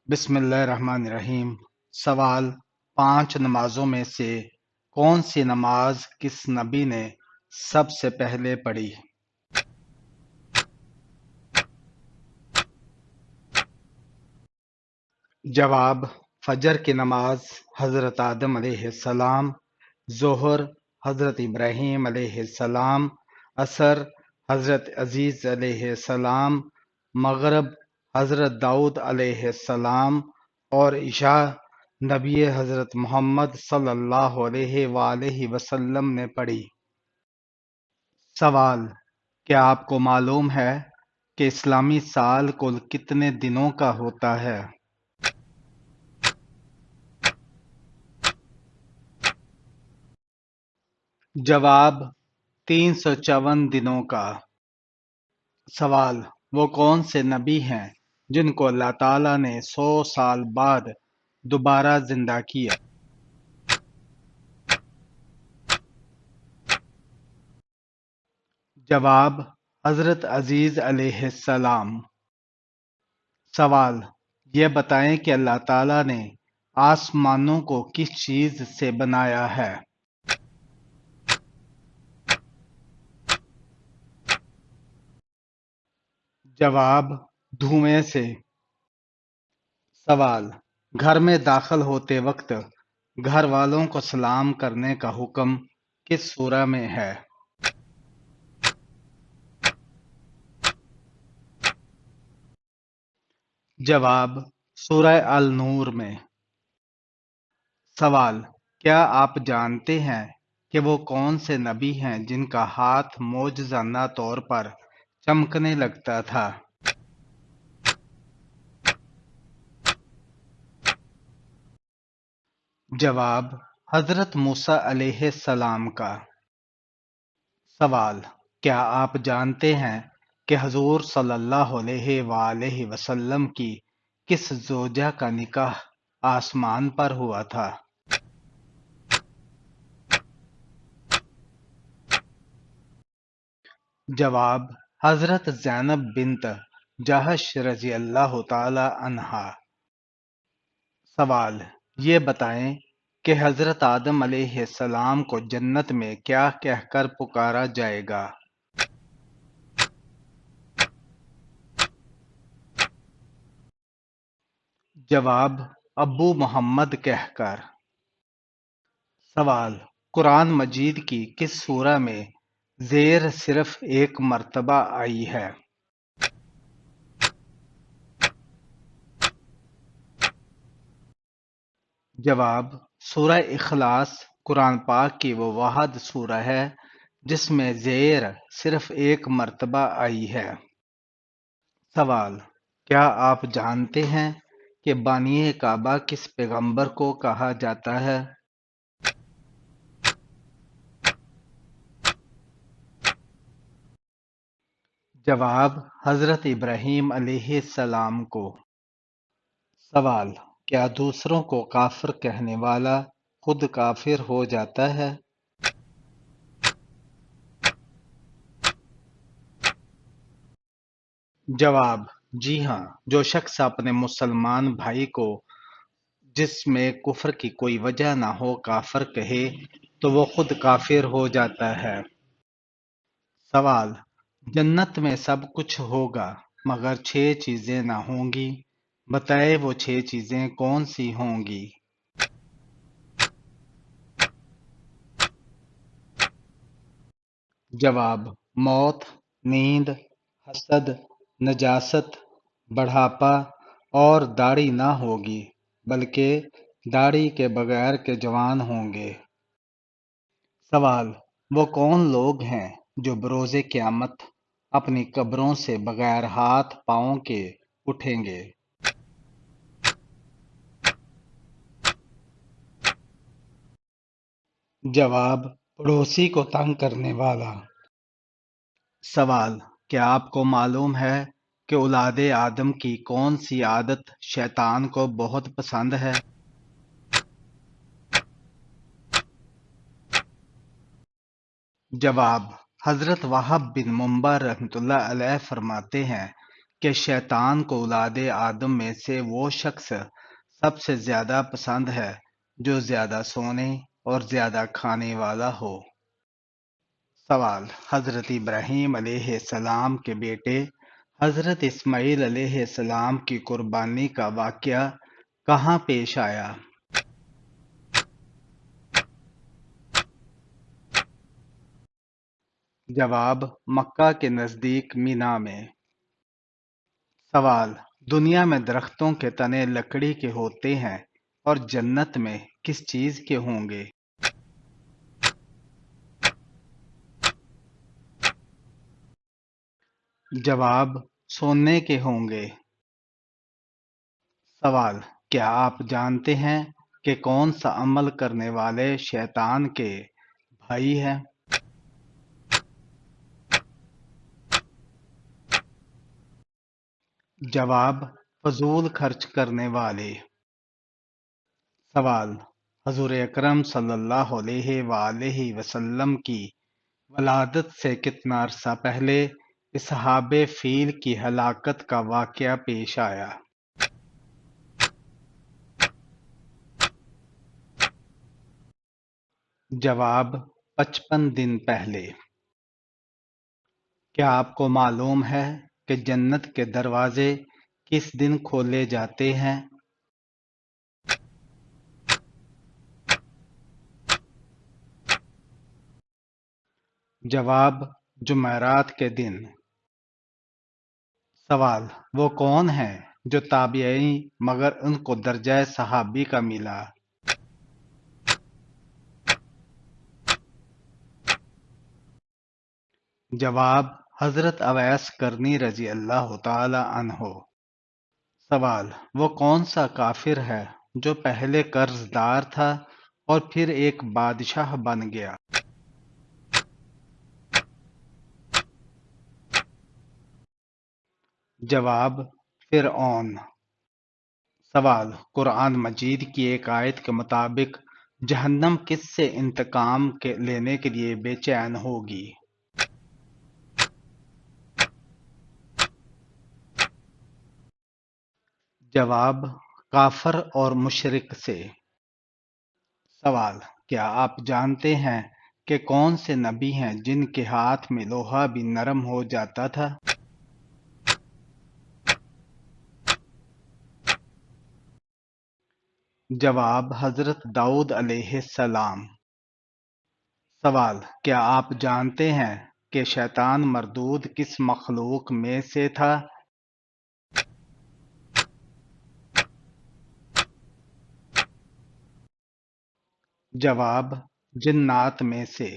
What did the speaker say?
بسم اللہ الرحمن الرحیم۔ سوال: 5 نمازوں میں سے کون سی نماز کس نبی نے سب سے پہلے پڑھی؟ جواب: فجر کی نماز حضرت آدم علیہ السلام، ظہر حضرت ابراہیم علیہ السلام، عصر حضرت عزیز علیہ السلام، مغرب حضرت داؤد علیہ السلام، اور عشاء نبی حضرت محمد صلی اللہ علیہ وآلہ وسلم نے پڑھی۔ سوال: کیا آپ کو معلوم ہے کہ اسلامی سال کل کتنے دنوں کا ہوتا ہے؟ جواب: 354 دنوں کا۔ سوال: وہ کون سے نبی ہیں جن کو اللہ تعالیٰ نے 100 سال بعد دوبارہ زندہ کیا؟ جواب: حضرت عزیز علیہ السلام۔ سوال: یہ بتائیں کہ اللہ تعالیٰ نے آسمانوں کو کس چیز سے بنایا ہے؟ جواب: دھوئیں سے۔ سوال: گھر میں داخل ہوتے وقت گھر والوں کو سلام کرنے کا حکم کس سورہ میں ہے؟ جواب: سورہ النور میں۔ سوال: کیا آپ جانتے ہیں کہ وہ کون سے نبی ہیں جن کا ہاتھ معجزانہ طور پر چمکنے لگتا تھا؟ جواب: حضرت موسیٰ علیہ السلام کا۔ سوال: کیا آپ جانتے ہیں کہ حضور صلی اللہ علیہ وآلہ وسلم کی کس زوجہ کا نکاح آسمان پر ہوا تھا؟ جواب: حضرت زینب بنت جہش رضی اللہ تعالی عنہا۔ سوال: یہ بتائیں کہ حضرت آدم علیہ السلام کو جنت میں کیا کہہ کر پکارا جائے گا؟ جواب: ابو محمد کہہ کر۔ سوال: قرآن مجید کی کس سورہ میں زیر صرف ایک مرتبہ آئی ہے؟ جواب: سورہ اخلاص قرآن پاک کی وہ واحد سورہ ہے جس میں زیر صرف ایک مرتبہ آئی ہے۔ سوال: کیا آپ جانتے ہیں کہ بانی کعبہ کس پیغمبر کو کہا جاتا ہے؟ جواب: حضرت ابراہیم علیہ السلام کو۔ سوال: کیا دوسروں کو کافر کہنے والا خود کافر ہو جاتا ہے؟ جواب: جی ہاں، جو شخص اپنے مسلمان بھائی کو جس میں کفر کی کوئی وجہ نہ ہو کافر کہے تو وہ خود کافر ہو جاتا ہے۔ سوال: جنت میں سب کچھ ہوگا مگر 6 چیزیں نہ ہوں گی، بتائے وہ 6 چیزیں کون سی ہوں گی؟ جواب: موت، نیند، حسد، نجاست، بڑھاپا، اور داڑھی نہ ہوگی بلکہ داڑھی کے بغیر کے جوان ہوں گے۔ سوال: وہ کون لوگ ہیں جو بروز قیامت اپنی قبروں سے بغیر ہاتھ پاؤں کے اٹھیں گے؟ جواب: پڑوسی کو تنگ کرنے والا۔ سوال: کیا آپ کو معلوم ہے کہ اولاد آدم کی کون سی عادت شیطان کو بہت پسند ہے؟ جواب: حضرت وہب بن منبع رحمۃ اللہ علیہ فرماتے ہیں کہ شیطان کو اولاد آدم میں سے وہ شخص سب سے زیادہ پسند ہے جو زیادہ سونے اور زیادہ کھانے والا ہو۔ سوال: حضرت ابراہیم علیہ السلام کے بیٹے حضرت اسماعیل علیہ السلام کی قربانی کا واقعہ کہاں پیش آیا؟ جواب: مکہ کے نزدیک مینا میں۔ سوال: دنیا میں درختوں کے تنے لکڑی کے ہوتے ہیں اور جنت میں کس چیز کے ہوں گے؟ جواب: سونے کے ہوں گے۔ سوال: کیا آپ جانتے ہیں کہ کون سا عمل کرنے والے شیطان کے بھائی ہیں؟ جواب: فضول خرچ کرنے والے۔ سوال: حضور اکرم صلی اللہ علیہ وآلہ وسلم کی ولادت سے کتنا عرصہ پہلے اصحاب فیل کی ہلاکت کا واقعہ پیش آیا؟ جواب: 55 دن پہلے۔ کیا آپ کو معلوم ہے کہ جنت کے دروازے کس دن کھولے جاتے ہیں؟ جواب: جمعرات کے دن۔ سوال: وہ کون ہیں جو تابعین مگر ان کو درجہ صحابی کا ملا؟ جواب: حضرت اویس کرنی رضی اللہ تعالی عنہ۔ سوال: وہ کون سا کافر ہے جو پہلے قرض دار تھا اور پھر ایک بادشاہ بن گیا؟ جواب: فرعون۔ سوال: قرآن مجید کی ایک آیت کے مطابق جہنم کس سے انتقام لینے کے لیے بے چین ہوگی؟ جواب: کافر اور مشرک سے۔ سوال: کیا آپ جانتے ہیں کہ کون سے نبی ہیں جن کے ہاتھ میں لوہا بھی نرم ہو جاتا تھا؟ جواب: حضرت داؤد علیہ السلام۔ سوال: کیا آپ جانتے ہیں کہ شیطان مردود کس مخلوق میں سے تھا؟ جواب: جنات میں سے۔